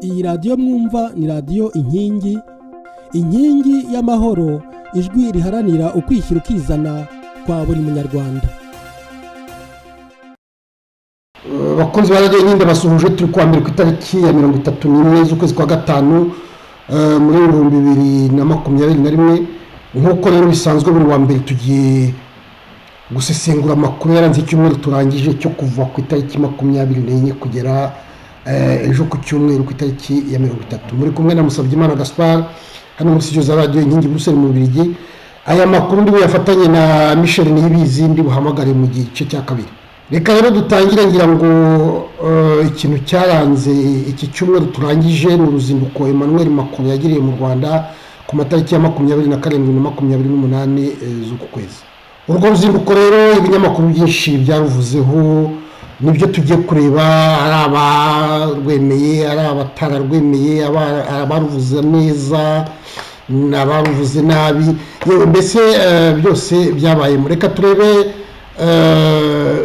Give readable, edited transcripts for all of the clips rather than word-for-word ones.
Iyi radiyo mwumva ni radiyo inkingi y'amahoro, ijwi riharanira ukwishyira ukizana kwa buri munyarwanda. Bakunzi ba radiyo Inkingi basuhuje, turi kuwa mbere ku itariki ya 31 z'ukwezi kwa gatanu muri 2021. Nk'uko rero bisanzwe buri wa mbere tugiye gusesengura amakuru yaranze icyumweru turangije cyo kuva ku itariki 24 kugera ejo ku cyumweru ku itariki ya 30. Muri kumwe na Musabyimana Gaspard hano muri studio za radiyo Inkingi Bruxelles mu Bubiligi. Aya makuru ndi buyafatanye na Michel Niyibizi, ndi buhamagare mu gice cya kabiri. Reka rero dutangire ngira ngo ikintu cyaranze iki cyumweru turangije ni uruzinduko Emmanuel Macron yagiriye mu Rwanda ku matariki ya 27 na 28 z'uku kwezi. Urwo ruzinduko rero ibinyamakuru byinshi byaruvuzeho, nibyo tugiye kureba, ari abarwemeye ari abatararwemeye, abaruvuze neza n'abaruvuze nabi, mbese byose byabaye. Reka turebe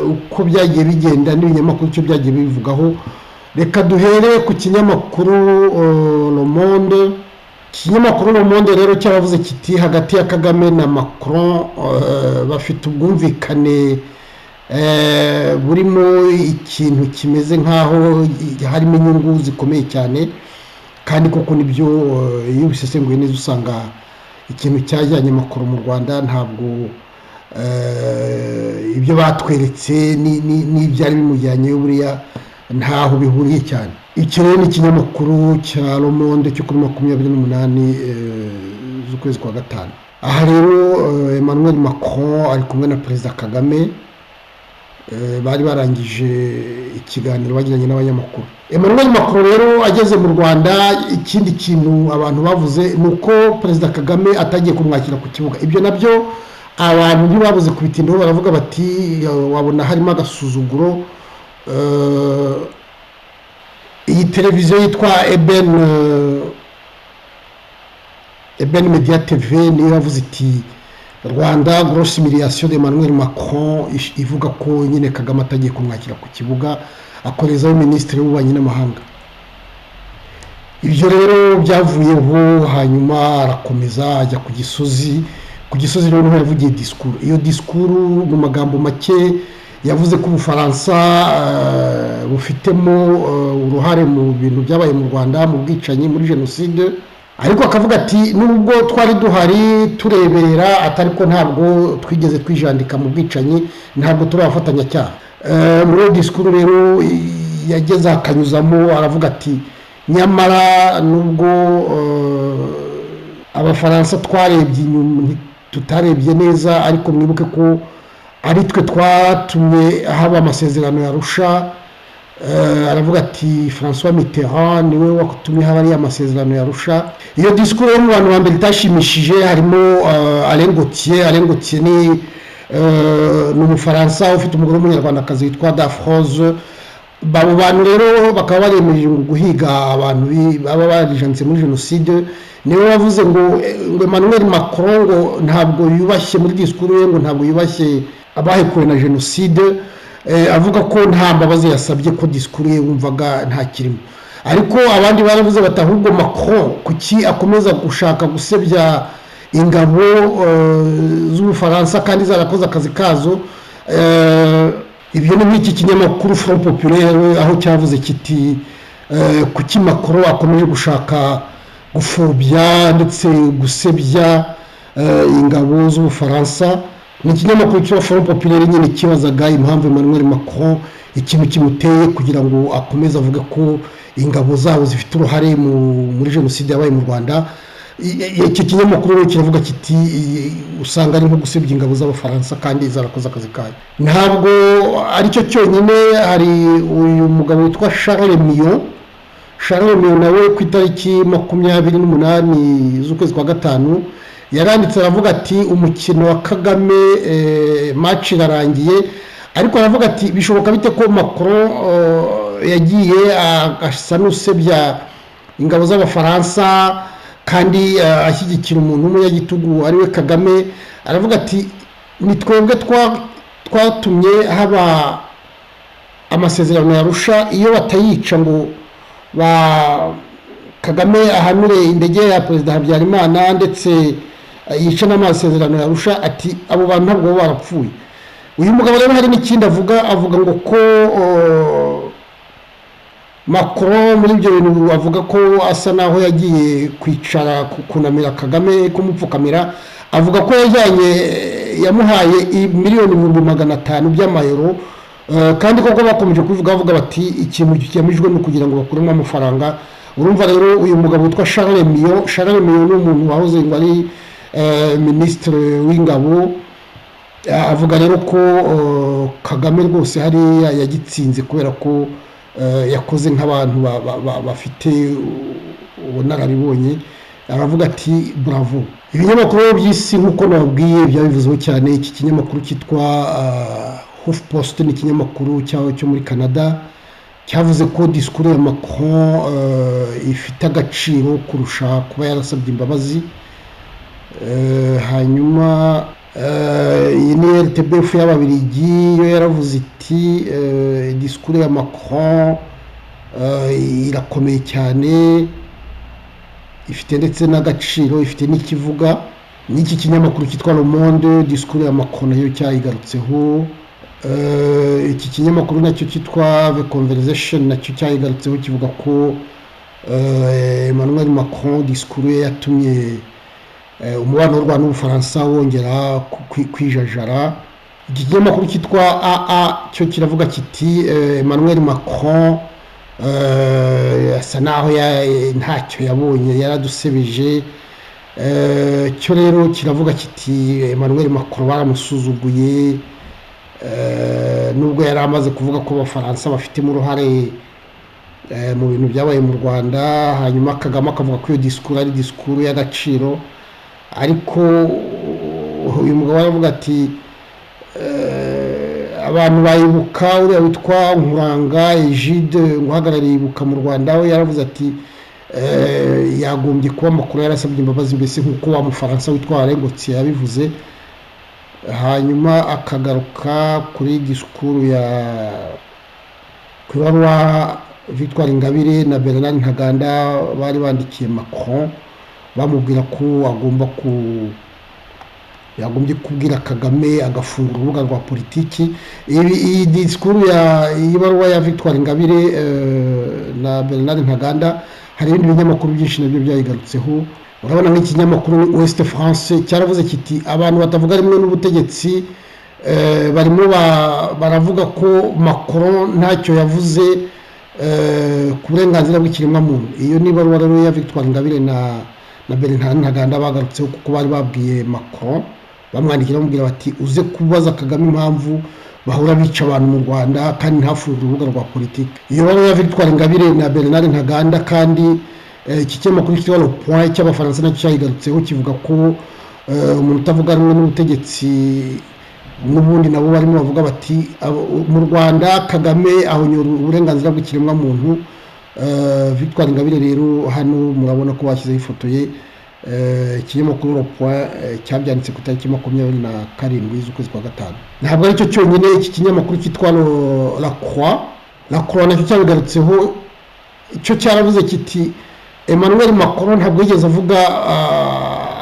uko byagiye bigenda n'ibinyamakuru cyo byagiye bivugaho. Reka duhere ku kinyamakuru Le Monde. Ikinyamakuru Le Monde rero cyavuze kiti hagati ya Kagame na Macron bafite ubwumvikane burimo ikintu kimeze nkaho harimo inyungu zikomeye cyane, kandi koko nibyo iyo bisesenguye neza usanga ikintu cyajyanye Macron mu Rwanda ntabwo ibyo batweretse n'ibyari bimujyanye buriya ntaho bihuriye cyane. Iki rero ni ikinyamakuru cya Le Monde cyo kuri 28 z'ukwezi kwa gatanu. Aha rero Emmanuel Macron ari kumwe na Perezida Kagame bari barangije ikiganiro bagiranye n'abanyamakuru. Emmanuel Macron rero ageze mu Rwanda, ikindi kintu abantu bavuze nuko Perezida Kagame atagiye kumwakira ku kibuga. Ibyo nabyo abantu ntibabuze kubitindaho, baravuga bati wabona harimo agasuzuguro. Iyi televiziyo yitwa Eben Media TV niyo yavuze iti Rwanda grosse humiliation de Emmanuel Macron, ivuga ko nyine Kagame atagiye kumwakira ku kibuga, akorezaho Minisitiri w'Ububanyi n'Amahanga. Ibyo rero byavuyeho, hanyuma arakomeza ajya ku Gisozi. Ku Gisozi rero niho yavugiye disikuru. Iyo disikuru mu magambo make yavuze ko Ubufaransa bufitemo uruhare mu bintu byabaye mu Rwanda, mu bwicanyi, muri jenoside. Ariko akavuga ati nubwo twari duhari tureberera, atariko ntabwo twigeze twijandika mu bwicanyi, ntabwo turafatanya cyane. Muri disikuru rero yageze akanyuzamo aravuga ati nyamara nubwo Abafaransa twarebye inyuma tutarebye neza, ariko mwibuke ko ari twe twatumye haba amasezerano ya Arusha. Aravuga ati François Mitterrand niwe watumye haba ari amasezerano ya Arusha. Iyo disikuru yo mu bantu ba mbere itashimishije harimo Alain Gauthier ni umufaransa ufite umugore w'umunyarwandakazi witwa Dafroze. Babo bantu rero bakaba baremeje guhiga abantu baba barijanitse muri jenoside. Niwe wavuze ngo Emmanuel Macron ngo ntabwo yubashye muri disikuru ye, ngo ntabwo yubashye abahekuwe na jenoside, avuga ko nta mbabazi yasabye, ko disikuru ye wumvaga nta kirimo. Ariko abandi baravuze bati ahubwo Macron kuki akomeza gushaka gusebya ingabo z'Ubufaransa kandi zarakoze akazi kazo. Ibyo ni nk'iki kinyamakuru Front Populaire aho cyavuze kiti kuki Macron akomeje gushaka gufobya ndetse gusebya ingabo z'Ubufaransa. Ni ikinyamakuru cya Front Populaire nyine kibazaga impamvu Emmanuel Macron ikintu kimuteye kugira ngo akomeze avuge ko ingabo zabo zifite uruhare muri jenoside yabaye mu Rwanda. Iki kinyamakuru kiravuga kiti usanga ari nko gusebya ingabo z'Abafaransa kandi zarakoze akazi kayo. Ntabwo ari cyo cyonyine, hari uyu mugabo witwa Charles Mion nawe ku itariki 28 z'ukwezi kwa gatanu yaranditse aravuga ati umukino wa Kagame match irarangiye, ariko aravuga ati bishoboka bite ko Macron yagiye agasa n'usebya ingabo z'Abafaransa kandi ashyigikira umuntu w'umunyagitugu ariwe Kagame. Aravuga ati ni twebwe twatumye haba amasezerano ya Arusha, iyo batayica ngo Kagame ahanure indege ya perezida Habyarimana ndetse yica n'amasezerano yarusha, ati abo bantu ntabwo baba barapfuye. Uyu mugabo rero hari n'ikindi avuga ngo ko Macron muri ibyo bintu avuga ko asa naho yagiye kwicara kunamira Kagame kumupfukamira, avuga ko yamuhaye miliyoni 500 by'amayero, kandi koko bakomeje kuvuga bavuga bati ikintu cyamijwe no kugira ngo bakuremo amafaranga. Urumva rero uyu mugabo witwa Charles Miyo ni umuntu wahoze ngo ari ministre w'ingabo, avuga rero ko Kagame rwose hariya yagitsinze kubera ko yakoze nk'abantu bafite ubunararibonye. Aravuga ati bravo. Ibinyamakuru by'isi nk'uko nababwiye byabivuzeho cyane. Iki kinyamakuru cyitwa HuffPost ni ikinyamakuru cyo muri Canada, cyavuze ko disikuru ya Macron ifite agaciro kurusha kuba yarasabye imbabazi. Hanyuma iyi ni RTBF y'Ababiligi yo yaravuze iti disikuru ya Macron irakomeye cyane, ifite ndetse n'agaciro, ifite n'ikivuga. N'iki kinyamakuru cyitwa Le Monde disikuru ya Macron nayo cyayigarutseho. Iki kinyamakuru nacyo cyitwa The Conversation nacyo cyayigarutseho kivuga ko Emmanuel Macron disikuru ye yatumye umubano w'u Rwanda n'Ubufaransa wongera kwijajara. Iki kinyamakuru cyitwa AA cyo kiravuga kiti Emmanuel Macron asa naho ntacyo yabonye, yaradusebeje. Cyo rero kiravuga kiti Emmanuel Macron baramusuzuguye, nubwo yari amaze kuvuga ko Abafaransa bafitemo uruhare mu bintu byabaye mu Rwanda. Hanyuma Kagame akavuga ko iyo disikuru ari disikuru y'agaciro, ariko uyu mugabo aravuga ati abantu bayibuka uriya witwa Nkuranga Egide uhagarariye ibuka mu Rwanda, we yaravuze ati yagombye kuba Macron yarasabye imbabazi, mbese nk'uko wa Mufaransa witwa Arengotse yabivuze. Hanyuma akagaruka kuri disikuru ku ibaruwa Victoire Ingabire na Bernard Ntaganda bari bandikiye Macron bamubwira ko yagombye kubwira Kagame agafungura urubuga rwa politiki. Iyi disikuru y'ibaruwa ya Victoire Ingabire na Bernard Ntaganda hari ibindi binyamakuru byinshi nabyo byayigarutseho. Urabona nk'ikinyamakuru West France cyaravuze kiti abantu batavuga rimwe n'ubutegetsi barimo baravuga ko Macron ntacyo yavuze ku burenganzira bw'ikiremwamuntu. Iyo ni ibaruwa rero ya Victoire Ingabire na Bernard Ntaganda bagarutseho kuko bari babwiye Macron, bamwandikira bamubwira bati uze kubaza Kagame impamvu bahora bica abantu mu Rwanda kandi ntafungure urubuga rwa politiki. Iyo baruwa ya Victoire Ingabire na Bernard Ntaganda kandi iki kinyamakuru cyitwa Le Point cy'Abafaransa nacyo cyayigarutseho kivuga ko umuntu utavuga rumwe n'ubutegetsi n'ubundi nabo barimo bavuga bati mu Rwanda Kagame ahonyora uburenganzira bw'ikiremwamuntu. Victoire Ingabire rero hano murabona ko bashyizeho ifoto ye. Ikinyamakuru Le Point cyabyanditse ku itariki 27 z'ukwezi kwa gatanu. Ntabwo aricyo cyonyine, iki kinyamakuru cyitwa La Croix nacyo cyabigarutseho. Icyo cyaravuze kiti Emmanuel Macron ntabwo yigeze avuga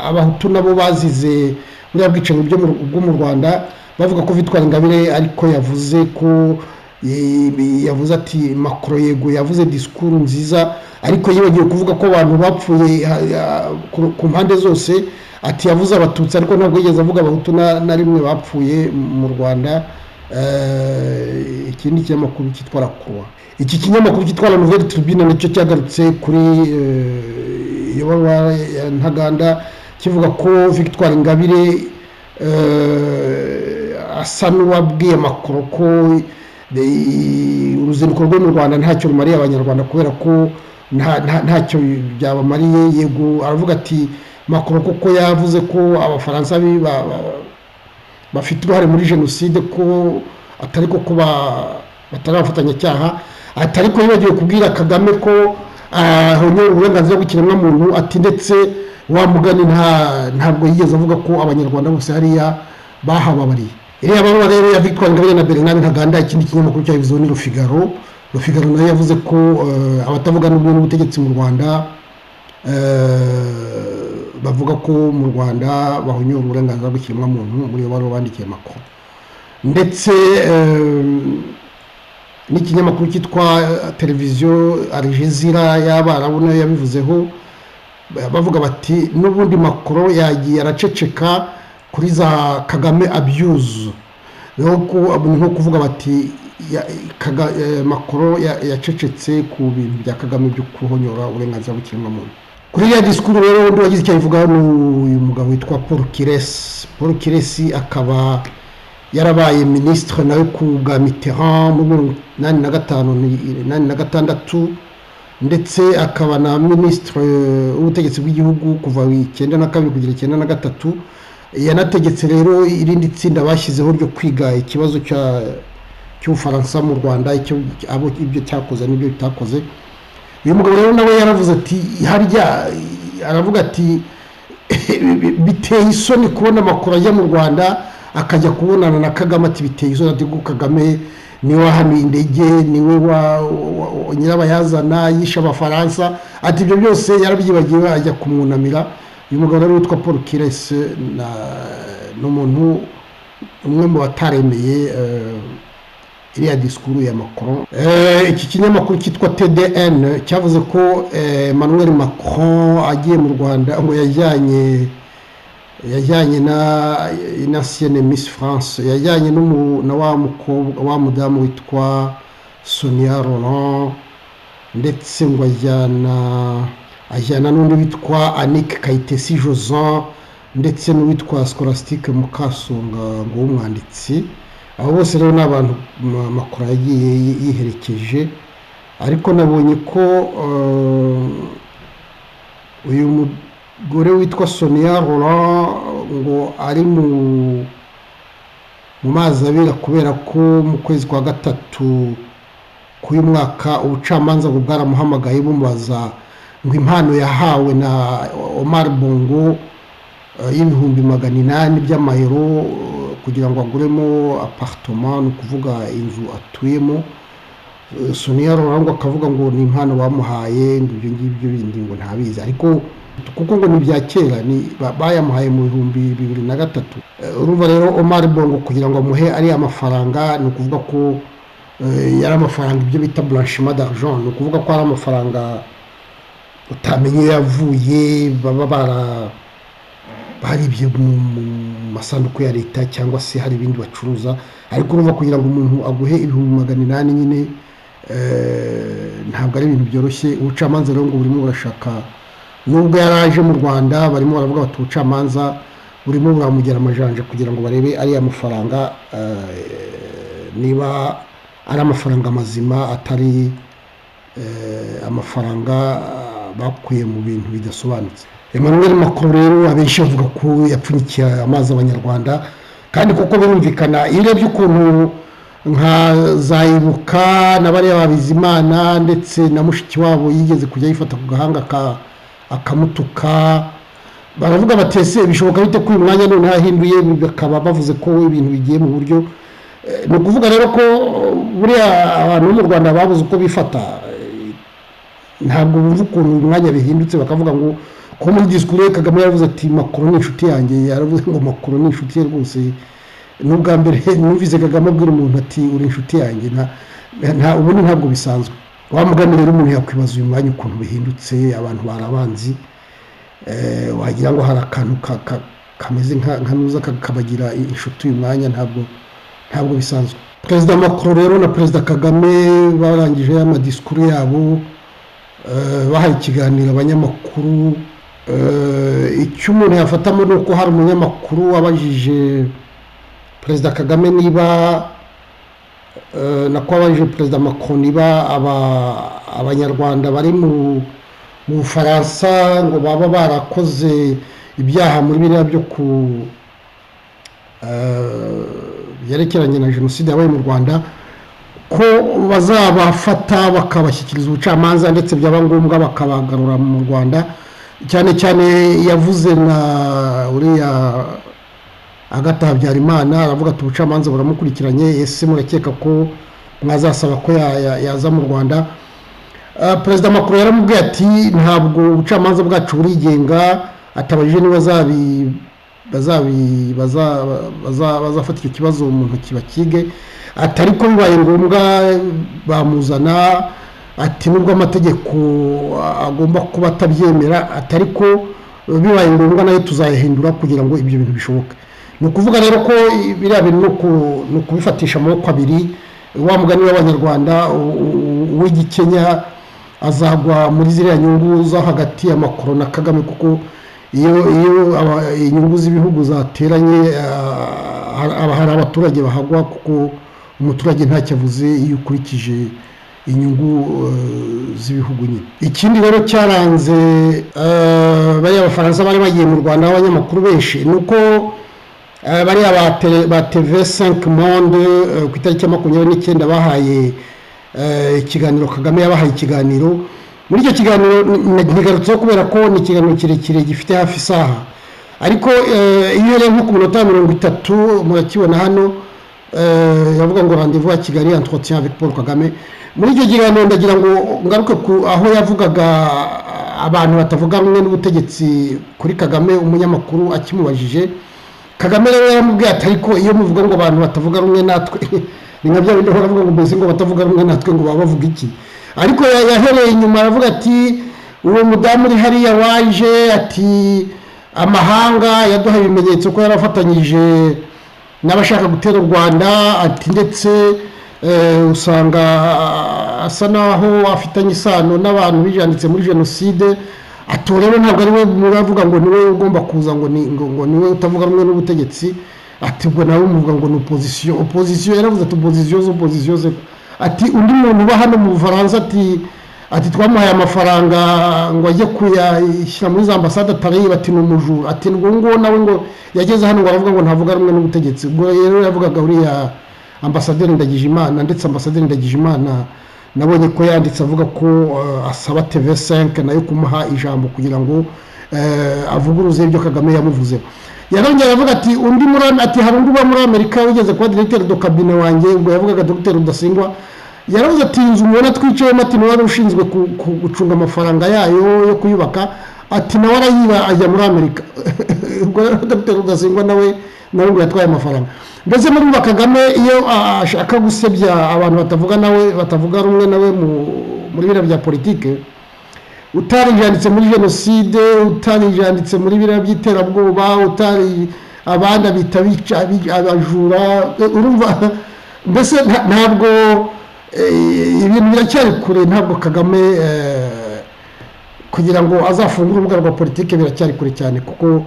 abahutu nabo bazize buriya bwicanyi bwo mu Rwanda, bavuga ko Victoire Ingabire ariko yavuze ati Macron yego yavuze disikuru nziza, ariko yibagiwe kuvuga ko abantu bapfuye ku mpande zose. Ati yavuze abatutsi ariko ntabwo yigeze avuga abahutu na rimwe bapfuye mu Rwanda. Ikindi kinyamakuru cyitwa La Croix. Iki kinyamakuru cyitwa La Nouvelle Tribune nicyo cyagarutse kuri iyo baruwa ya Ntaganda kivuga ko Victoire Ingabire asa n'uwabwiye Macron ko uruzinduko rwo mu Rwanda ntacyo rumariye Abanyarwanda kubera ko ntacyo byabamariye. Yego aravuga ati Macron kuko yavuze ko Abafaransa bafite uruhare muri jenoside, ko atari ko batari abafatanyacyaha, atari ko yibagiwe kubwira Kagame ko ahonyora uburenganzira bw'ikiremwamuntu. Ati ndetse wa mugani ntabwo yigeze avuga ko Abanyarwanda bose hariya bahababariye. Iriya baruwa rero ya Victoire Ingabire na Bernard Ntaganda, ikindi kinyamakuru cyabivuzeho ni Le Figaro. Le Figaro nayo yavuze ko abatavuga n'ubutegetsi mu Rwanda bavuga ko mu Rwanda bahonyora uburenganzira bw'ikiremwamuntu muri bo bandikiye Macron, ndetse n'ikinyamakuru cyitwa televiziyo Al Jazeera y'Abarabu nayo yabivuzeho, bavuga bati n'ubundi Macron yagiye araceceka kuri za Kagame abuse, nko kuvuga bati Macron yacecetse ku bintu bya Kagame byo kuhonyora uburenganzira bw'ikiremwamuntu. Kuri ya disikuru rero undi wagize icyo abivugaho ni uyu mugabo witwa Paul Kiresi, akaba yarabaye ministre nawe ku bwa Mitterrand mu 1986, ndetse akaba na ministre w'ubutegetsi bw'igihugu kuva 1992 kugera 1993. Yanategetse rero irindi tsinda bashyizeho ryo kwiga ikibazo cy'Ubufaransa mu Rwanda, ibyo cyakoze n'ibyo bitakoze. Uyu mugabo rero nawe yaravuze ati harya, aravuga ati biteye isoni kubona amakuru ajya mu Rwanda akajya kubonana na Kagame, ati biteye isoni, ati Kagame niwe wahanuye indege, niwe nyirabayazana yishe Abafaransa, ati ibyo byose yarabyibagiwe ajya kumwunamira. Uyu mugabo rero witwa Paul Kiresi n'umuntu umwe mu bataremeye iriya disikuru ya Macron. Iki kinyamakuru cyitwa TDN cyavuze ko Emmanuel Macron agiye mu Rwanda ngo yajyanye na ancienne Miss France, yajyanye na wa mudamu witwa Sonia Rolland, ndetse ngo ajyana n'undi witwa Annick Kayitesi Josan, ndetse n'uwitwa Scholastique Mukasonga ngo w'umwanditsi. Abo bose rero ni abantu Macron yagiye yiherekeje, ariko nabonye ko uyu mugore witwa Sonia Rolland ngo ari mu mazi abira, kubera ko mu kwezi kwa gatatu k'uyu mwaka ubucamanza bwaramuhamagaye bumubaza ngo impano yahawe na Omar Bongo y'ibihumbi 800 by'amayero kugira ngo aguremo appartement, ni ukuvuga inzu atuyemo. Sonia Rolland akavuga ngo ni impano bamuhaye, ibyo ngibyo bindi ngo ntabizi, ariko kuko ngo ni bya kera, bayamuhaye mu 2003. Urumva rero Omar Bongo kugira ngo amuhe ari amafaranga, ni ukuvuga ko yari amafaranga ibyo bita blanchiment d'argent, ni ukuvuga ko ari amafaranga utamenye yavuye, baba baribye mu masanduku ya leta cyangwa se hari ibindi bacuruza. Ariko urumva kugira ngo umuntu aguhe ibihumbi 800 nyine ntabwo ari ibintu byoroshye. Ubucamanza rero ngo burimo burashaka, nubwo yaraje mu Rwanda barimo baravuga bati ubucamanza burimo buramugera amajanja kugira ngo barebe ari amafaranga niba ari amafaranga mazima, atari amafaranga bakuye mu bintu bidasobanutse. Emmanuel Macron rero abenshi bavuga ko yapfunyikiye amazi Abanyarwanda, kandi kuko birumvikana iyo urebye ukuntu nka Zayibuka na bariya Babizimana ndetse na mushiki wabo yigeze kujya yifata ku gahanga akamutuka, baravuga batese bishoboka bite ko uyu mwanya none hahinduye, bakaba bavuze ko ibintu bigiye mu buryo. Ni ukuvuga rero ko buriya abantu bo mu Rwanda babuze uko bifata, ntabwo bumva ukuntu uyu mwanya bihindutse, bakavuga ngo ko muri disikuru Kagame yaravuze ati Macron ni inshuti yanjye, yaravuze ngo Macron ni inshuti ye rwose. N'ubwa mbere numvise Kagame abwira umuntu ati uri inshuti yanjye, ubundi ntabwo bisanzwe. Wa mugani rero umuntu yakwibaza uyu mwanya ukuntu bihindutse, abantu barabanzi, wagira ngo hari akantu kameze nka nuza kabagira inshuti uyu mwanya, ntabwo bisanzwe. Perezida Macron rero na Perezida Kagame barangije amadisikuru yabo, bahaye ikiganiro abanyamakuru. Icyo umuntu yafatamo ni uko hari umunyamakuru wabajije Perezida Kagame niba abajije Perezida Macron niba abanyarwanda bari mu Bufaransa ngo baba barakoze ibyaha muri biriya byo byerekeranye na jenoside yabaye mu Rwanda, ko bazabafata bakabashyikiriza ubucamanza, ndetse byaba ngombwa bakabagarura mu Rwanda. Cyane cyane yavuze na uriya Agatha Habyarimana, aravuga ati ubucamanza buramukurikiranye, ese murakeka ko mwazasaba ko yaza mu Rwanda. Perezida Macron yaramubwiye ati ntabwo ubucamanza bwacu burigenga, atabajije niba bazafata icyo kibazo mu ntoki bakige, atari ko bibaye ngombwa bamuzana, ati nubwo amategeko agomba kuba atabyemera, atari ko bibaye ngombwa nayo tuzayahindura kugira ngo ibyo bintu bishoboke. Ni ukuvuga rero ko biriya bintu ni ukubifatisha amaboko abiri. Wa mugani w'Abanyarwanda w'igikenya azagwa muri ziriya nyungu zo hagati ya Macron na Kagame, kuko iyo inyungu z'ibihugu zateranye hari abaturage bahagwa, kuko umuturage ntacyo avuze iyo ukurikije inyungu z'ibihugu nyine. Ikindi rero cyaranze bariya Abafaransa bari bagiye mu Rwanda abanyamakuru benshi, ni uko bariya ba TV5 Monde ku itariki ya 29 bahaye ikiganiro, Kagame yabahaye ikiganiro. Muri icyo kiganiro ntigarutseho kubera ko ni ikiganiro kirekire gifite hafi isaha, ariko iyo rero nko ku minota 30 murakibona hano, yavuga ngo rendez-vous à Kigali, entretien avec Paul Kagame. Muri icyo kiganiro ndagira ngo ngaruke aho yavugaga abantu batavuga rumwe n'ubutegetsi kuri Kagame. Umunyamakuru akimubajije, Kagame rero yaramubwiye ati ariko iyo muvuga ngo abantu batavuga rumwe natwe ni nka bya bindi baravuga ngo mbese ngo batavuga rumwe natwe ngo baba bavuga iki. Ariko yahereye inyuma aravuga ati uwo mudamu uri hariya waje, ati amahanga yaduhaye ibimenyetso ko yarafatanyije n'abashaka gutera u Rwanda, ati ndetse usanga asa naho afitanye isano n'abantu bijanditse muri jenoside. Ati rero ntabwo ari we muravuga ngo niwe ugomba kuza ngo niwe utavuga rumwe n'ubutegetsi. Ati ubwo nawe muvuga ngo ni opposition. Yaravuze ati opposition ze. Ati undi muntu uba hano mu Bufaransa, ati twamuhaye amafaranga ngo ajye kuyashyira muri za ambasade atariye, ati ni umujura. Ati ngo nawe ngo yageze hano ngo aravuga ngo ntavuga rumwe n'ubutegetsi. Ubwo rero yavugaga uriya ambasaderi Ndagijimana, ndetse ambasaderi Ndagijimana nabonye ko yanditse avuga ko asaba TV5 nayo kumuha ijambo kugira ngo avuguruze ibyo Kagame yamuvuze. Yarongera avuga ati hari undi uba muri Amerika wigeze kuba directeur de cabinet wanjye, ubwo yavugaga Dr Rudasingwa. Yaravuze ati inzu mubona twicayemo, ati niwe ushinzwe gucunga amafaranga yayo yo kuyubaka, ati nawe arayiba ajya muri Amerika. Ubwo Dr Rudasingwa nawe ngo yatwaye amafaranga. Mbese muri Kagame iyo ashaka gusebya abantu batavuga rumwe nawe muri biriya bya politike, utarijanditse muri jenoside, utarijanditse muri biriya by'iterabwoba, utari abandi bita abajura, urumva mbese ntabwo ibintu biracyari kure. Ntabwo Kagame kugira ngo azafungure urubuga rwa politike biracyari kure cyane, kuko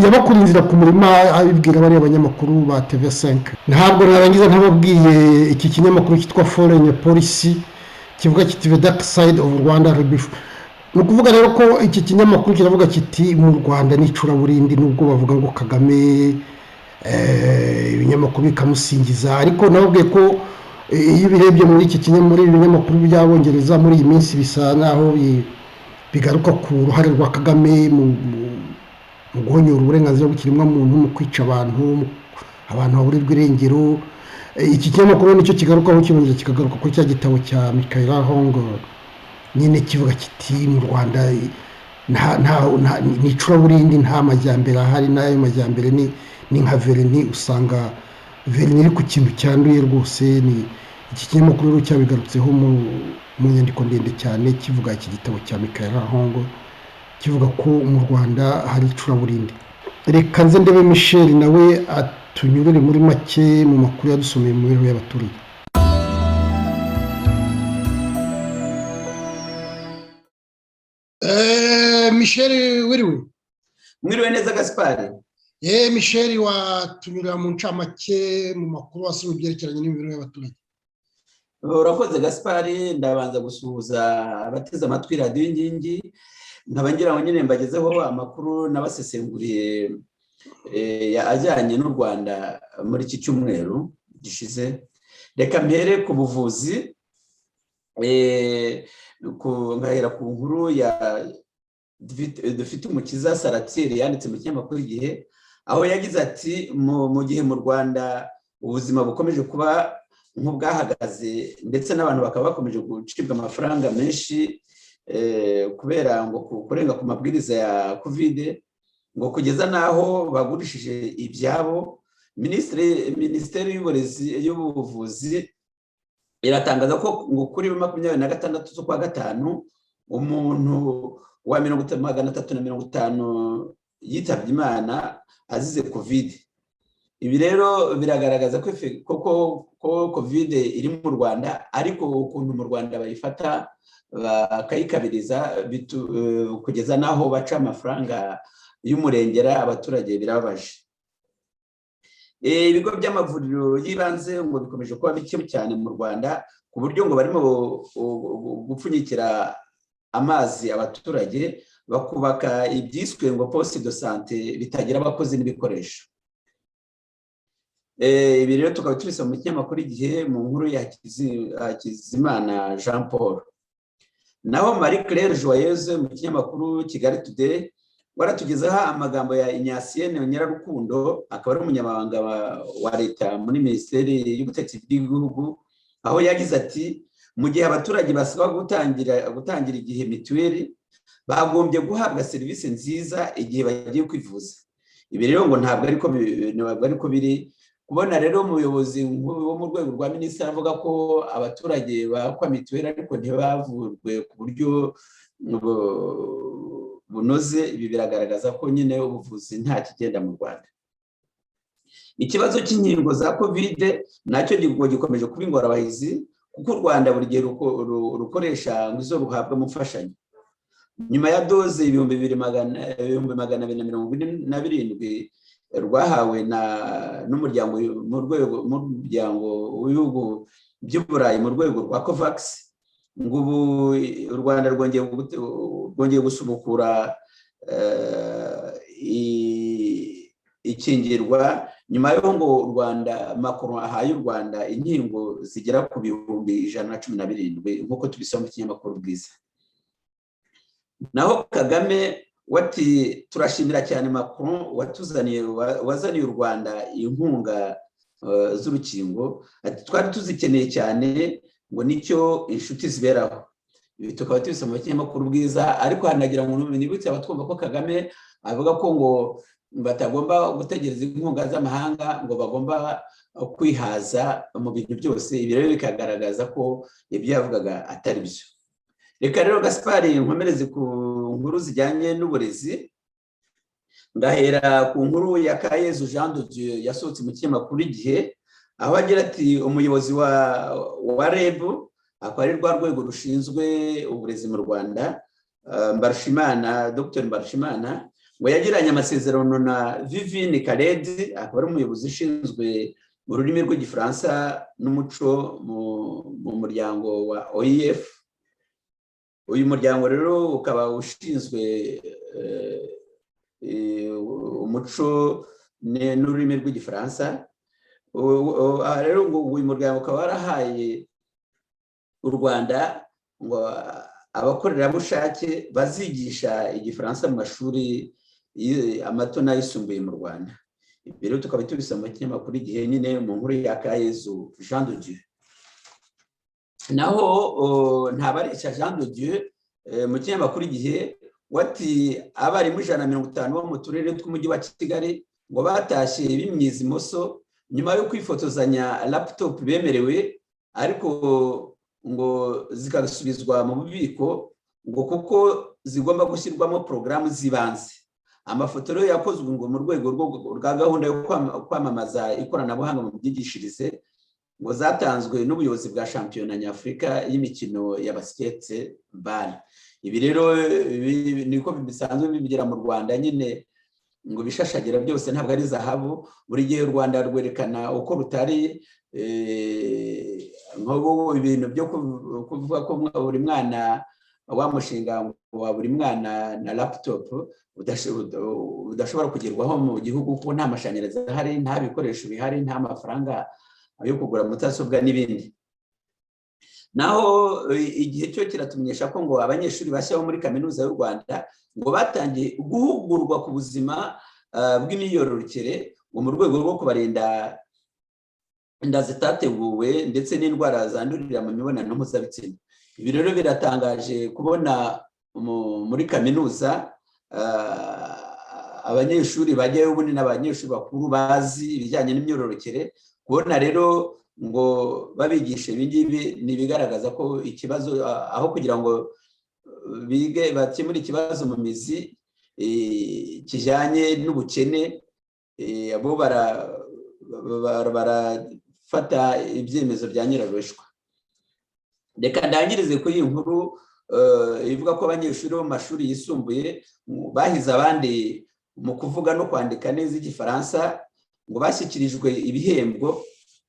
yabakurinzira ku murima abibwira bariya abanyamakuru ba TV5. Ntabwo narangiza ntababwiye iki kinyamakuru cyitwa Foreign Policy kivuga kiti the dark side of Rwanda rebuff. Ni ukuvuga rero ko iki kinyamakuru kiravuga kiti mu Rwanda n'icuraburindi, nubwo bavuga ngo Kagame ibinyamakuru bikamusingiza, ariko nababwiye ko iyo birebye muri iki kinyamakuru ibinyamakuru by'Abongereza muri iyi minsi bisa naho bigaruka ku ruhare rwa Kagame mu guhonyora uburenganzira bw'ikiremwamuntu, mu kwica abantu baburirwa irengero. Iki kinyamakuru nicyo kigarukaho, kibonye kikagaruka kuri cya gitabo cya Michael Hong nyine kivuga kiti mu Rwanda n'icuraburindi, nta majyambere ahari, n'ayo majyambere ni nka vereni, usanga vereni iri ku kintu cyanduye rwose. Ni iki kinyamakuru rero cyabigarutseho mu nyandiko ndende cyane, kivuga iki gitabo cya Michael Hong kivuga ko mu Rwanda hari icuraburindi. Reka nze ndebe Michel nawe atunyurire muri make mu makuru yadusomeye mu mibereho y'abaturage. Michel wiriwe? Mwiriwe neza Gaspard. Michel watunyurira mu ncamake mu makuru asubira ibyerekeranye n'imibereho y'abaturage. Urakoze Gaspard, ndabanza gusuhuza abateze amatwi radio Inkingi, nkabangira ngo nyine mbagezeho amakuru n'abasesenguriye ajyanye n'u Rwanda muri iki cyumweru gishize. Reka mpere ku buvuzi, ngahera ku nkuru ya Dufitumukiza Saratire yanditse mu kinyamakuru Igihe, aho yagize ati mu gihe mu Rwanda ubuzima bukomeje kuba nk'ubwahagaze ndetse n'abantu bakaba bakomeje gucibwa amafaranga menshi kubera ngo kurenga ku mabwiriza ya covid, ngo kugeza n'aho bagurishije ibyabo. Minisiteri y'ubuvuzi iratangaza ko ngo kuri 26 z'ukwa gatanu umuntu wa 350 yitabye Imana azize covid. Ibi rero biragaragaza ko covid iri mu Rwanda, ariko ukuntu mu Rwanda bayifata bakayikabiriza kugeza n'aho baca amafaranga y'umurengera abaturage birababaje. Ibigo by'amavuriro y'ibanze ngo bikomeje kuba bike cyane mu Rwanda, ku buryo ngo barimo gupfunyikira amazi abaturage, bakubaka ibyiswe ngo poste de santé bitagira abakozi n'ibikoresho. Ibi rero tukaba tubisoma mu kinyamakuru Igihe mu nkuru ya Hakizimana Jean Paul. Naho Marie Claire Joyeuse mu kinyamakuru Kigali Today waratugezaho amagambo ya Ignatienne Nyirarukundo, akaba ari umunyamabanga wa leta muri Minisiteri y'Ubutegetsi bw'Igihugu, aho yagize ati mu gihe abaturage basaba gutangira igihe mituweli, bagombye guhabwa serivisi nziza igihe bagiye kwivuza. Ibi rero ngo ntabwo ariko biri. Kubona rero umuyobozi wo mu rwego rwa minisitiri avuga ko abaturage bakwa mituweli ariko ntibavurwe ku buryo bunoze, ibi biragaragaza ko nyine ubuvuzi nta kigenda mu Rwanda. Ikibazo cy'inkingo za covid nacyo gikomeje kuba ingorabahizi, kuko u Rwanda buri gihe rukoresha ngo izo ruhabwa mu mfashanyo. Nyuma ya doze 2,247 rwahawe n'umuryango w'ibihugu by'Uburayi mu rwego rwa COVAX, ngo ubu u Rwanda rwongeye gusubukura ikingirwa, nyuma yo ngo u Rwanda Macron ahaye u Rwanda inkingo zigera ku 117 nk'uko tubisoma mu kinyamakuru Bwiza. Naho Kagame wati turashimira cyane Macron wazaniye u Rwanda inkunga z'urukingo, ati twari tuzikeneye cyane ngo nicyo inshuti ziberaho. Ibi tukaba tubisoma mu kinyamakuru Bwiza, ariko hanagira ngo nibutse abatwumva ko Kagame avuga ko ngo batagomba gutegereza inkunga z'amahanga, ngo bagomba kwihaza mu bintu byose. Ibi rero bikagaragaza ko ibyo yavugaga atari byo. Reka rero Gaspard nkomereze ku nkuru zijyanye n'uburezi, ngahera ku nkuru ya Kayezu Jean de Dieu yasohotse mu kinyamakuru Igihe, aho agira ati umuyobozi wa REB, akaba ari rwa rwego rushinzwe uburezi mu Rwanda, Dr Mbarushimana, ngo yagiranye amasezerano na Vivine Karedi, akaba ari umuyobozi ushinzwe mu rurimi rw'Igifaransa n'umuco mu muryango wa OIF. Uyu muryango rero ukaba ushinzwe umuco n'ururimi rw'Igifaransa. Rero ngo uyu muryango ukaba warahaye u Rwanda ngo abakorerabushake bazigisha Igifaransa mu mashuri amato n'ayisumbuye mu Rwanda. Ibi rero tukaba tubisoma mu kinyamakuru Igihe nyine mu nkuru ya Kayezu Jean de Dieu. Naho Ntabarisha Jean de Dieu mu kinyamakuru Igihe wati abarimu 150 bo mu turere tw'umujyi wa Kigali ngo batashye bimyiza imoso nyuma yo kwifotozanya laptop bemerewe, ariko ngo zikasubizwa mu bubiko ngo kuko zigomba gushyirwamo porogaramu z'ibanze. Amafoto rero yakozwe ngo mu rwego rwa gahunda yo kwamamaza ikoranabuhanga mu byigishirize, ngo zatanzwe n'ubuyobozi bwa shampiyona nyafurika y'imikino ya basketball. Ibi rero niko bisanzwe bibigera mu Rwanda nyine, ngo bishashagira byose ntabwo ari zahabu. Buri gihe u Rwanda rwerekana uko rutari, nk'ubu ibintu byo kuvuga ko buri mwana wamushinga wa buri mwana na laptop udashobora kugerwaho mu gihugu kuko nta mashanyarazi ahari, nta bikoresho bihari, nta mafaranga yo kugura mudasobwa n'ibindi. Naho Igihe cyo kiratumenyesha ko ngo abanyeshuri bashya bo muri kaminuza y'u Rwanda ngo batangiye guhugurwa ku buzima bw'imyororokere, ngo mu rwego rwo kubarinda inda zitateguwe ndetse n'indwara zandurira mu mibonano mpuzabitsina. Ibi rero biratangaje kubona muri kaminuza abanyeshuri bajyayo ubundi n'abanyeshuri bakuru bazi ibijyanye n'imyororokere, kubona rero ngo babigishe ibi ngibi ni ibigaragaza ko ikibazo aho kugira ngo bige bakemure ikibazo mu mizi kijyanye n'ubukene, abo barafata ibyemezo bya nyirarureshwa. Reka ndangirize kuri iyi nkuru ivuga ko abanyeshuri bo mu mashuri yisumbuye bahize abandi mu kuvuga no kwandika neza Igifaransa, ngo bashyikirijwe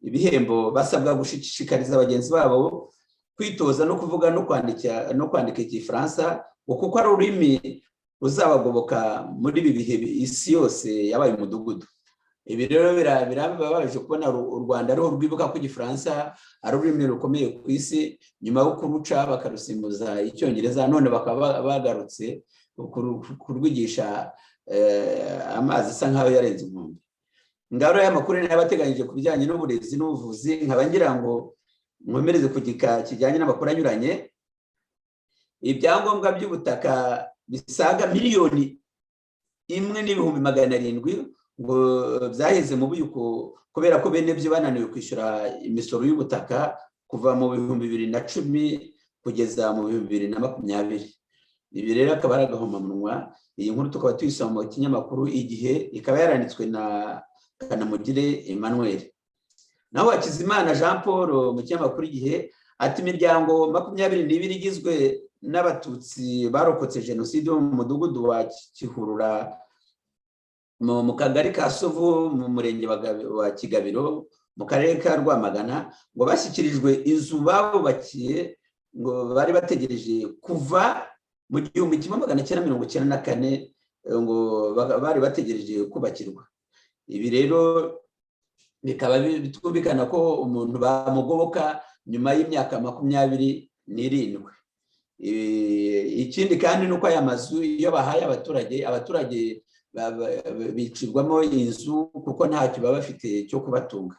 ibihembo basabwa gushishikariza bagenzi babo kwitoza no kuvuga no kwandika Igifaransa, kuko ari ururimi ruzabagoboka muri ibi bihe isi yose yabaye umudugudu. Ibi rero birababaje kubona u Rwanda ariho rwibuka ko Igifaransa ari ururimi rukomeye ku isi, nyuma yo kuruca bakarusimbuza Icyongereza, none bakaba bagarutse kurwigisha amazi asa nkaho yarenze inkombe. Ngaro y'amakuru n'abateganyije ku bijyanye n'uburezi n'ubuvuzi, nkaba ngira ngo nkomereze ku gika kijyanye n'amakuru anyuranye. Ibyangombwa by'ubutaka bisaga miliyoni 1,700,000 ngo byaheze mu buyuko kubera ko bene byo bananiwe kwishyura imisoro y'ubutaka kuva mu 2010 kugeza mu 2020. Ibi rero akaba ari agahomamunwa. Iyi nkuru tukaba tuyisoma mu kinyamakuru Igihe, ikaba yaranditswe na Kanamugire Emmanuel. Naho Hakizimana Jean Paul mu kinyamakuru Igihe ati imiryango 22 igizwe n'abatutsi barokotse jenoside mu mudugudu wa Kihurura mu kagari ka Sovu mu murenge wa Kigabiro mu karere ka Rwamagana, ngo bashyikirijwe inzu babubakiye ngo bari bategereje kuva mu 1994 ngo bari bategereje kubakirwa. Ibi rero bikaba bitumvikana ko umuntu bamugoboka nyuma y'imyaka 27. Ikindi kandi nuko aya mazu iyo bahaye abaturage bicirwamo inzu kuko ntacyo baba bafite cyo kubatunga.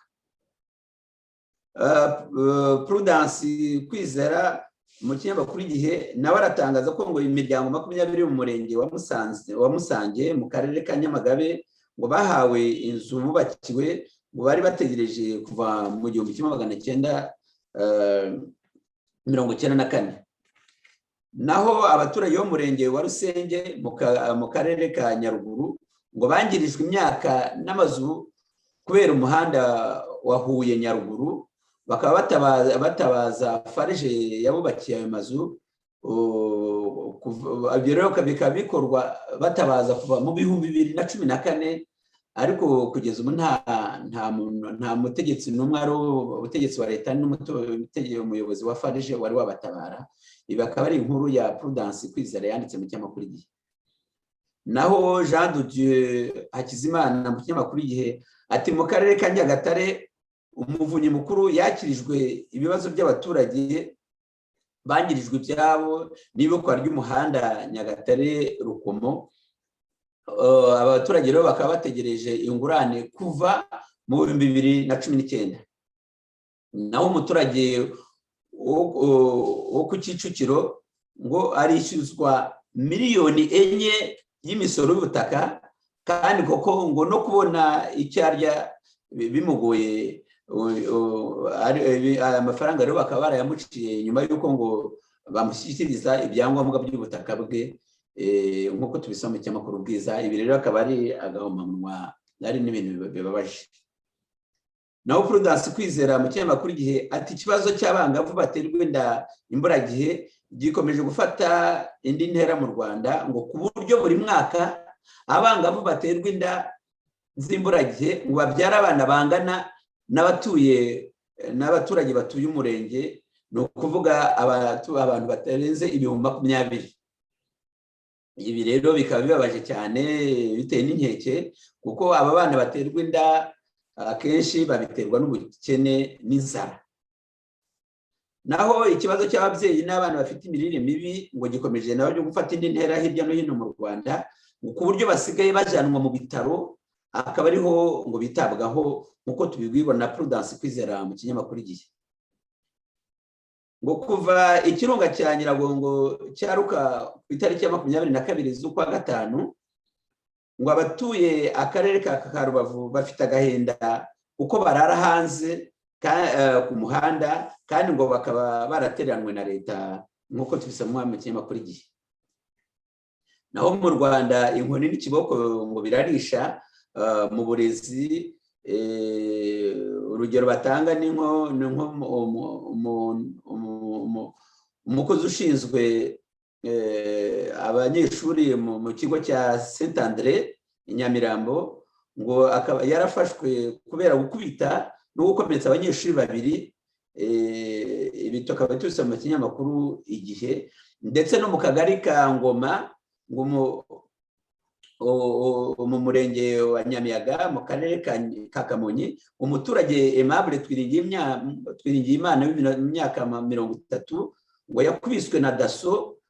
Prudence Kwizera mu kinyamakuru Igihe nawe aratangaza ko ngo imiryango 20 mu murenge wa Musange mu karere ka Nyamagabe ngo bahawe inzu bubakiwe ngo bari bategereje kuva mu 1994. Naho abaturage bo murenge wa Rusenge mu karere ka Nyaruguru ngo bangirijwe imyaka n'amazu kubera umuhanda wa Huye Nyaruguru, bakaba batabaza farije yabubakiye ayo mazu. Rero bikaba bikorwa batabaza kuva mu 2014, ariko kugeza ubu nta mutegetsi n'umwe ari ubutegetsi wa leta umuyobozi wa farije wari wabatabara. Ibi akaba ari inkuru ya Prudence Kwizera yanditse mu kinyamakuru Igihe. Naho Jean de Dieu Hakizimana mu kinyamakuru Igihe ati mu karere ka Nyagatare umuvunyi mukuru yakirijwe ibibazo by'abaturage bangirijwe ibyabo n'ibukwa ry'umuhanda Nyagatare Rukomo. Abaturage rero bakaba bategereje ingurane kuva mu 2019. Naho umuturage wo ku Kicukiro ngo arishyuzwa miliyoni 4 y'imisoro y'ubutaka, kandi koko ngo no kubona icyarya bimugoye. Amafaranga rero bakaba barayamuciye nyuma y'uko ngo bamushyikiriza ibyangombwa by'ubutaka bwe, nk'uko tubisoma mu kinyamakuru Bwiza. Ibi rero akaba ari agahomamunwa, ari n'ibintu bibabaje. Naho Prudence Kwizera mu kinyamakuru Igihe ati ikibazo cy'abangavu baterwa inda imburagihe gikomeje gufata indi ntera mu Rwanda, ngo ku buryo buri mwaka abangavu baterwa inda z'imburagihe ngo babyara abana bangana n'abaturage batuye umurenge, ni ukuvuga abantu batarenze 20,000. Ibi rero bikaba bibabaje cyane bitewe n'inkeke, kuko aba bana baterwa inda akenshi babiterwa n'ubukene n'inzara. Naho ikibazo cy'ababyeyi n'abana bafite imirire mibi ngo gikomeje nabo byo gufata indi ntera hirya no hino mu Rwanda, ku buryo basigaye bajyanwa mu bitaro akaba ariho ngo bitabwaho nk'uko tubibwirwa na Prudence Kwizera mu kinyamakuru Igihe. Ngo kuva ikirunga cya Nyiragongo cyaruka ku itariki ya 22 z'ukwa gatanu, ngo abatuye akarere ka Rubavu bafite agahinda kuko barara hanze ku muhanda, kandi ngo bakaba barateranwe na leta nk'uko tubisoma mu kinyamakuru Igihe. Naho mu Rwanda inkoni n'ikiboko ngo birarisha mu burezi. Urugero batanga ni nko umukozi ushinzwe abanyeshuri mu kigo cya Saint André i Nyamirambo, ngo akaba yarafashwe kubera gukubita no gukomeretsa abanyeshuri babiri. Ibi tukaba tubisoma mu kinyamakuru Igihe. Ndetse no mu kagari ka Ngoma, ngo mu murenge wa Nyamiyaga mu karere ka Kamonyi, umuturage Aimable Twiringiyimana w'imyaka 30 ngo yakubiswe na daso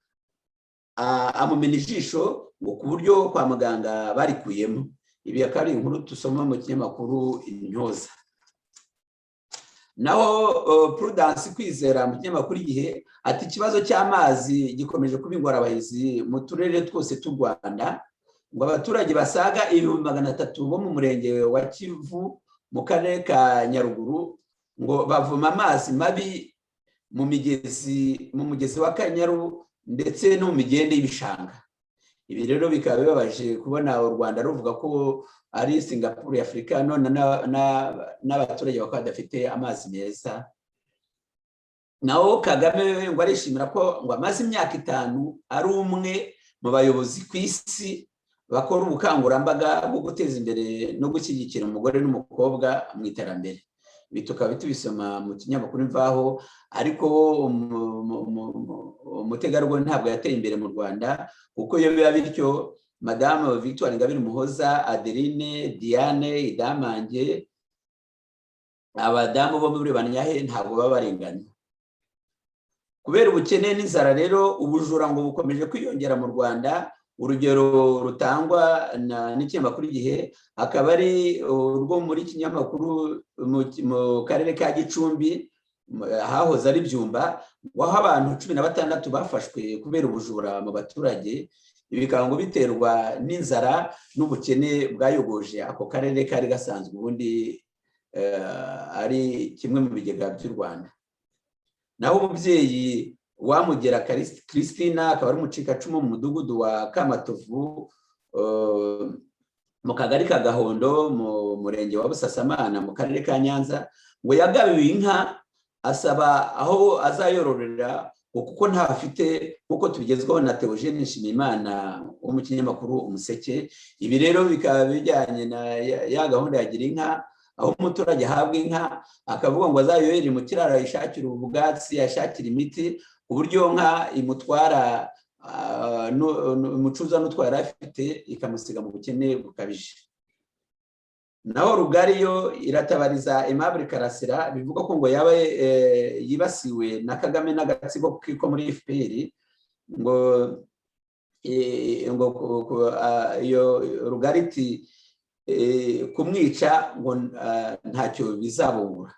amumena ijisho, ngo ku buryo kwa muganga barikuyemo. Ibi akaba ari inkuru tusoma mu kinyamakuru Intyoza. Naho Prudence Kwizera mu kinyamakuru Igihe ati ikibazo cy'amazi gikomeje kuba ingorabahizi mu turere twose tw'u Rwanda, ngo abaturage basaga 300 bo mu murenge wa Kivu mu karere ka Nyaruguru ngo bavoma amazi mabi mu mugezi wa Kanyaru ndetse no mu migende y'ibishanga. Ibi rero bikaba bibabaje kubona u Rwanda ruvuga ko ari Singapore ya Afurika, none n'abaturage bakaba badafite amazi meza. Naho Kagame ngo arishimira ko ngo amaze imyaka 5 ari umwe mu bayobozi ku isi bakora ubukangurambaga bwo guteza imbere no gushyigikira umugore n'umukobwa mu iterambere. Ibi tukaba tubisoma mu kinyamakuru Imvaho. Ariko umutegarugori ntabwo yateye imbere mu Rwanda, kuko iyo biba bityo Madame Victoire Ingabire Umuhoza, Adeline, Diane, Idamange, abadamu bo muri Banyahe ntabwo baba barengana. Kubera ubukene n'inzara rero, ubujura ngo bukomeje kwiyongera mu Rwanda. Urugero rutangwa n'ikinyamakuru Igihe akaba ari urwo muri kinyamakuru mu karere ka Gicumbi, hahoze ari Byumba, waho abantu 16 bafashwe kubera ubujura mu baturage. Ibi bikaba ngo biterwa n'inzara n'ubukene bwayogoje ako karere kari gasanzwe ubundi ari kimwe mu bigega by'u Rwanda. Naho umubyeyi Wamugera Christina akaba ari umucikacumu mu mudugudu wa Kamatovu mu kagari ka Gahondo mu murenge wa Busasamana mu karere ka Nyanza, ngo yagabiwe inka asaba aho azayororera kuko ntafite, nkuko tubigezweho na Theogene Nshimiyimana wo mu kinyamakuru Umuseke. Ibi rero bikaba bijyanye na ya gahunda ya Gira inka, aho umuturage ahabwa inka akavuga ngo azayohere mu kiraro yishakira ubwatsi, yashakira imiti, uburyo nka imutwara umucuza n'utwara afite ikamusiga mu bukene bukabije. Naho Rugari yo iratabariza Aimable Karasira, bivuga ko ngo yaba yibasiwe na Kagame n'agatsiko ko muri FPR, ngo iyo Rugari iti kumwica ngo ntacyo bizabungura.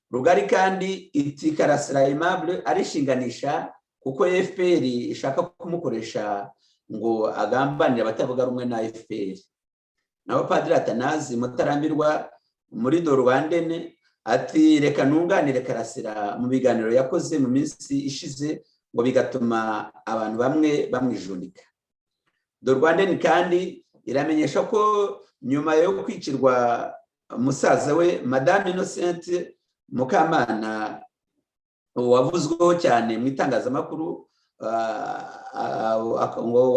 Rugari kandi iti Karasira Aimable arishinganisha kuko FPR ishaka kumukoresha ngo agambanire abatavuga rumwe na FPR. Naho Padiri Atanazi Mutarambirwa muri Dorwandene ati reka nunganire Karasira mu biganiro yakoze mu minsi ishize ngo bigatuma abantu bamwe bamwijunika. Dorwandene kandi iramenyesha ko nyuma yo kwicirwa musaza we Madame Innocente Mukamana wavuzweho cyane mu itangazamakuru, ngo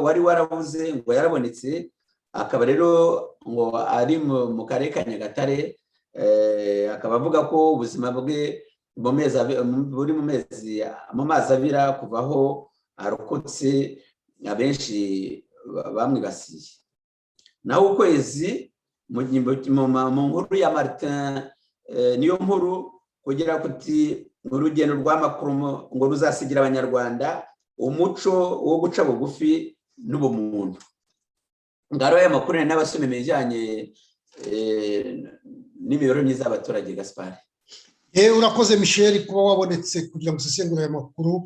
wari warabuze ngo yarabonetse, akaba rero ngo ari mu karere ka Nyagatare. Akaba avuga ko ubuzima bwe buri mu mazi abira kuvaho arokotse, abenshi bamwibasiye. Naho Ukwezi mu nkuru ya Martin niyo nkuru kugira kuti urugendo rwa Macron ngo ruzasigira abanyarwanda umuco wo guca bugufi n'ubumuntu. ngaro aya makuru n'abasoma ibijyanye n'imibereho myiza y'abaturage. Gaspard, urakoze Michel kuba wabonetse kugira ngo usesengure aya makuru.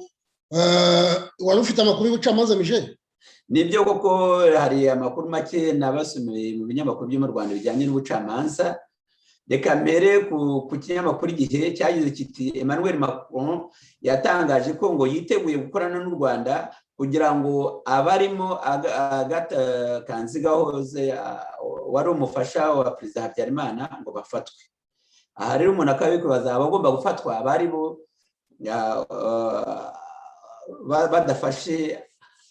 Wari ufite amakuru y'ubucamanza Michel? Nibyo koko hari amakuru make nabasomeye mu binyamakuru byo mu Rwanda bijyanye n'ubucamanza. Reka mbere ku kinyamakuru Igihe cyagize kiti Emmanuel Macron yatangaje ko ngo yiteguye gukorana n'u Rwanda kugira ngo abarimo Agathe Kanziga wari umufasha wa Perezida Habyarimana ngo bafatwe. Aha rero umuntu akabikubaza abagomba gufatwa abari bo badafashe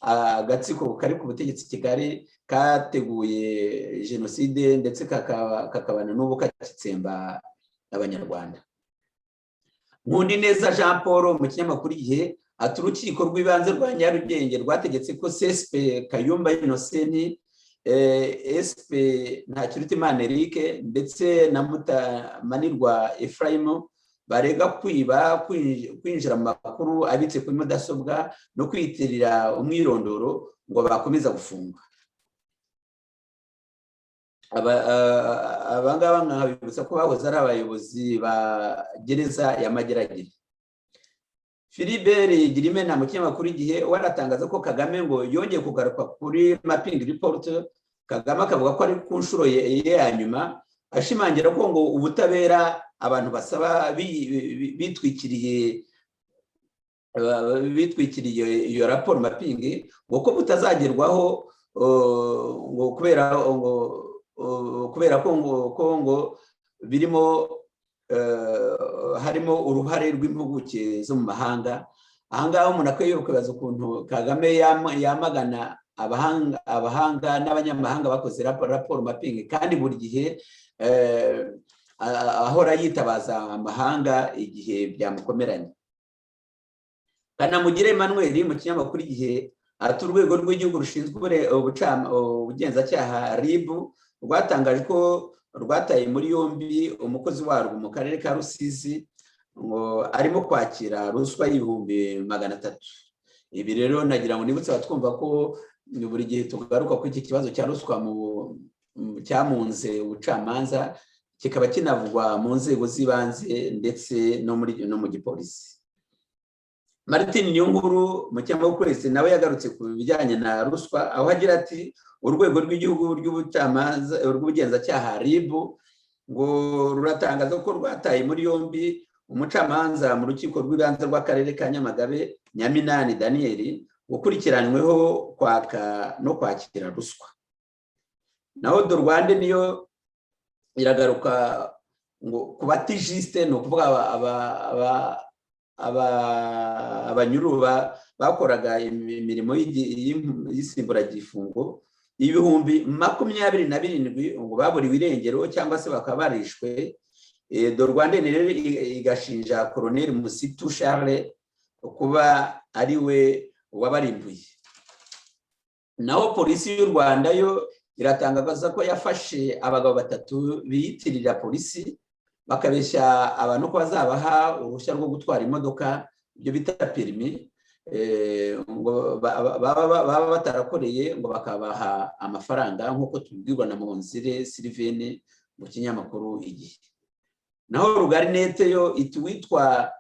agatsiko kari ku butegetsi Kigali kateguye jenoside ndetse kakabana n'ubu kakitsemba abanyarwanda. Nkundineza Jean Paul mu kinyamakuru Igihe ati urukiko rw'ibanze rwa Nyarugenge rwategetse ko CSP Kayumba Innocent, SP Ntakirutimana Eric ndetse na Mutamanirwa Ephraim barega kwiba, kwinjira mu makuru abitse kuri mudasobwa no kwitirira umwirondoro ngo bakomeza gufungwa. Abangaba nkabibutsa ko bahoze ari abayobozi ba gereza ya Mageragere. Philibert Girimena mu kinyamakuru Igihe waratangaza ko Kagame ngo yongeye kugaruka kuri mapping report. Kagame akavuga ko ari ku nshuro ye ya nyuma, ashimangira ko ngo ubutabera abantu basaba bitwikiriye iyo raporo mapping ngo ko butazagerwaho ngo kubera ko ngo birimo harimo uruhare rw'impuguke zo mu mahanga. Ahangaha umuntu akwiye kwibaza ukuntu Kagame yamagana abahanga n'abanyamahanga bakoze raporo mapping kandi buri gihe ahora yitabaza amahanga igihe byamukomeranye. Kanamugire Emmanuel mu kinyamakuru Igihe ati urwego rw'igihugu rushinzwe ubugenzacyaha RIB rwatangaje ko rwataye muri yombi umukozi warwo mu karere ka Rusizi ngo arimo kwakira ruswa y'ibihumbi 300. Ibi rero nagira ngo nibutse batwumva ko buri gihe tugaruka kuri iki kibazo cya ruswa cyamunze ubucamanza, kikaba kinavugwa mu nzego z'ibanze ndetse no mu gipolisi. Martin Niyonkuru mu kinyamakuru nawe yagarutse ku bijyanye na ruswa aho agira ati urwego rw'igihugu rw'ubucamanza rw'ubugenzacyaha RIB ngo ruratangaza ko rwataye muri yombi umucamanza mu rukiko rw'ibanze rw'akarere ka Nyamagabe Nyaminani Daniel ukurikiranyweho kwaka no kwakira ruswa. Naho do Rwanda niyo iragaruka ngo kubatijiste no kuvuga abanyuru bakoraga imirimo y'isimburagifungo ibihumbi 27 ngo baburiwe irengero cyangwa se bakaba barishwe. Do Rwanda rero igashinja Colonel Musitu Charles kuba ari we wabarimbuye. Naho polisi y'u Rwanda yo iratangaza ko yafashe abagabo 3 biyitirira polisi bakabeshya abantu ko bazabaha uruhushya rwo gutwara imodoka ibyo bita permis, ngo baba batarakoreye ngo bakabaha amafaranga nk'uko tubwirwa na Monzire Sylvaine mu kinyamakuru Igihe. Naho Rugarinete yo ituwitwa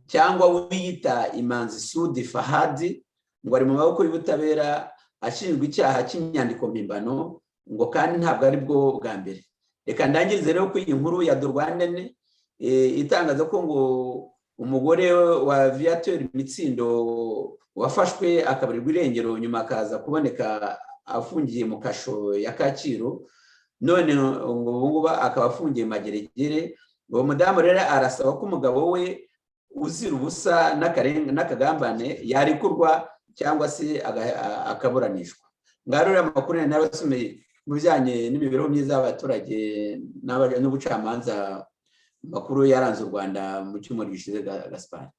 cyangwa wiyita Imanzi Sudi Fahadi ngo ari mu maboko y'ubutabera ashinjwa icyaha cy'inyandiko mpimbano ngo kandi ntabwo ari bwo bwa mbere. Reka ndangirize rero ku iyi nkuru ya Do Rwanda itangaza ko ngo umugore wa Viateur Mitsindo wafashwe akaburirwa irengero nyuma akaza kuboneka afungiye mu kasho ya Kacyiru, none ngo ubunguba akaba afungiye Mageregere. Uwo mudamu rero arasaba ko umugabo we uzira ubusa n'akagambane yarekurwa cyangwa se akaburanishwa. Ngarura amakuru n'abasomeye mu bijyanye n'imibereho myiza y'abaturage n'ubucamanza makuru yaranze u Rwanda mu cyumweru gishize. Gaspard,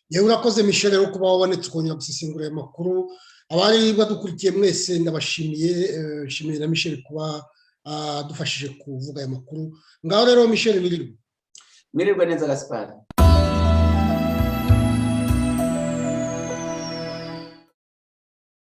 yewe urakoze Michel rero kuba wabonetse ukongera gusesengura aya makuru. Abari badukurikiye mwese ndabashimiye, shimira Michel kuba dufashije kuvuga aya makuru. Ngaho rero Michel, mwirirwe neza Gaspard.